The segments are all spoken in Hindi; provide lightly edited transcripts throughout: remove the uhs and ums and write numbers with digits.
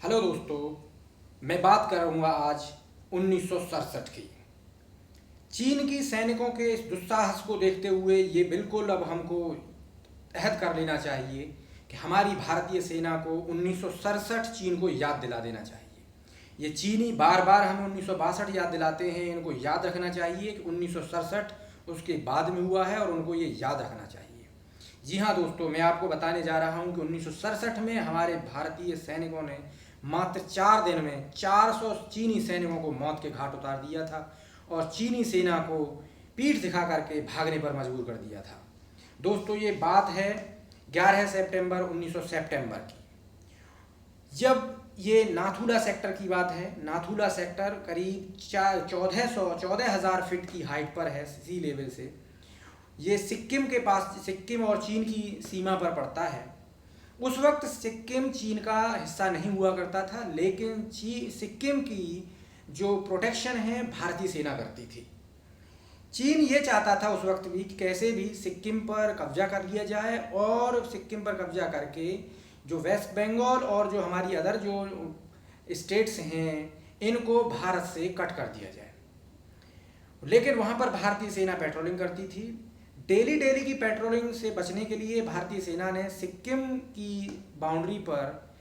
हेलो दोस्तों, मैं बात करूंगा आज 1967 की। चीन की सैनिकों के इस दुस्साहस को देखते हुए ये बिल्कुल अब हमको अहद कर लेना चाहिए कि हमारी भारतीय सेना को 1967 चीन को याद दिला देना चाहिए। ये चीनी बार बार हमें 1962 याद दिलाते हैं, इनको याद रखना चाहिए कि 1967 उसके बाद में हुआ है और उनको ये याद रखना चाहिए। जी हाँ दोस्तों, मैं आपको बताने जा रहा हूँ कि 1967 में हमारे भारतीय सैनिकों ने मात्र 4 दिन में 400 चीनी सैनिकों को मौत के घाट उतार दिया था और चीनी सेना को पीठ दिखा करके भागने पर मजबूर कर दिया था। दोस्तों, ये बात है 11 सितंबर 1900 की, जब ये नाथुला सेक्टर की बात है। नाथुला सेक्टर करीब 14,000 फीट की हाइट पर है सी लेवल से। ये सिक्किम के पास, सिक्किम और चीन की सीमा पर पड़ता है। उस वक्त सिक्किम चीन का हिस्सा नहीं हुआ करता था, लेकिन सिक्किम की जो प्रोटेक्शन है भारतीय सेना करती थी। चीन ये चाहता था उस वक्त भी कि कैसे भी सिक्किम पर कब्जा कर लिया जाए और सिक्किम पर कब्जा करके जो वेस्ट बंगाल और जो हमारी अदर जो स्टेट्स हैं इनको भारत से कट कर दिया जाए। लेकिन वहाँ पर भारतीय सेना पेट्रोलिंग करती थी। डेली की पेट्रोलिंग से बचने के लिए भारतीय सेना ने सिक्किम की बाउंड्री पर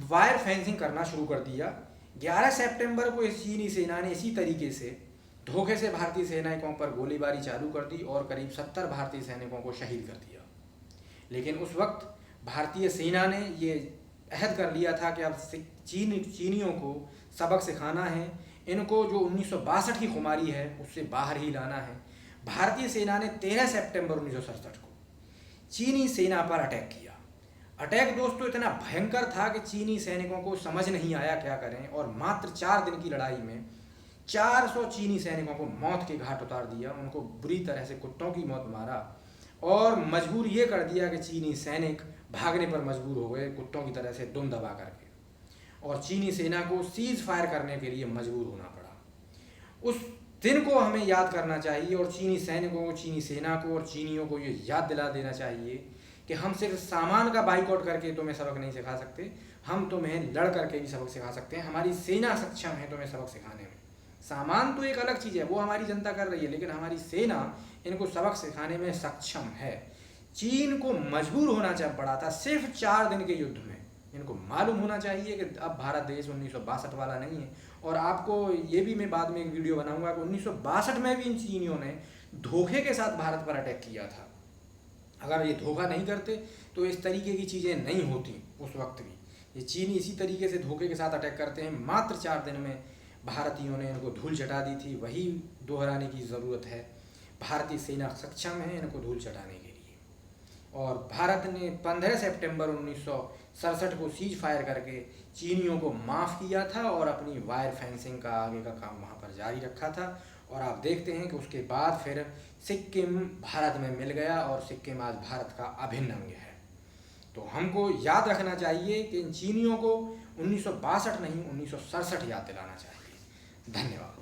वायर फेंसिंग करना शुरू कर दिया। 11 सितंबर को इस चीनी सेना ने इसी तरीके से धोखे से भारतीय सैनिकों पर गोलीबारी चालू कर दी और करीब 70 भारतीय सैनिकों को शहीद कर दिया। लेकिन उस वक्त भारतीय सेना ने ये अहद कर लिया था कि अब चीनियों को सबक सिखाना है, इनको जो 1962 की खुमारी है उससे बाहर ही लाना है। भारतीय सेना ने 13 सितंबर 1967 को चीनी सेना पर अटैक किया। अटैक दोस्तों इतना भयंकर था कि चीनी सैनिकों को समझ नहीं आया क्या करें, और मात्र 4 दिन की लड़ाई में 400 चीनी सैनिकों को मौत के घाट उतार दिया। उनको बुरी तरह से कुत्तों की मौत मारा और मजबूर ये कर दिया कि चीनी सैनिक भागने पर मजबूर हो गए, कुत्तों की तरह से दुम दबा करके, और चीनी सेना को सीज फायर करने के लिए मजबूर होना पड़ा। उस दिन को हमें याद करना चाहिए और चीनी सैनिकों को, चीनी सेना को और चीनियों को ये याद दिला देना चाहिए कि हम सिर्फ सामान का बाइकआउट करके तुम्हें सबक नहीं सिखा सकते, हम तुम्हें लड़ करके भी सबक सिखा सकते हैं। हमारी सेना सक्षम है तुम्हें सबक सिखाने में। सामान तो एक अलग चीज़ है, वो हमारी जनता कर रही है, लेकिन हमारी सेना इनको सबक सिखाने में सक्षम है। चीन को मजबूर होना पड़ा था सिर्फ 4 दिन के युद्ध में। इनको मालूम होना चाहिए कि अब भारत देश 1962 वाला नहीं है। और आपको ये भी मैं बाद में एक वीडियो बनाऊंगा कि 1962 में भी इन चीनियों ने धोखे के साथ भारत पर अटैक किया था। अगर ये धोखा नहीं करते तो इस तरीके की चीज़ें नहीं होती उस वक्त भी। ये चीनी इसी तरीके से धोखे के साथ अटैक करते हैं। मात्र 4 दिन में भारतीयों ने इनको धूल चटा दी थी, वही दोहराने की ज़रूरत है। भारतीय सेना सक्षम है इनको धूल चटाने के लिए। और भारत ने 15 सितंबर 1967 को सीज फायर करके चीनियों को माफ़ किया था और अपनी वायर फेंसिंग का आगे का काम वहाँ पर जारी रखा था। और आप देखते हैं कि उसके बाद फिर सिक्किम भारत में मिल गया और सिक्किम आज भारत का अभिन्न अंग है। तो हमको याद रखना चाहिए कि इन चीनियों को 1962 नहीं 1967 याद दिलाना चाहिए। धन्यवाद।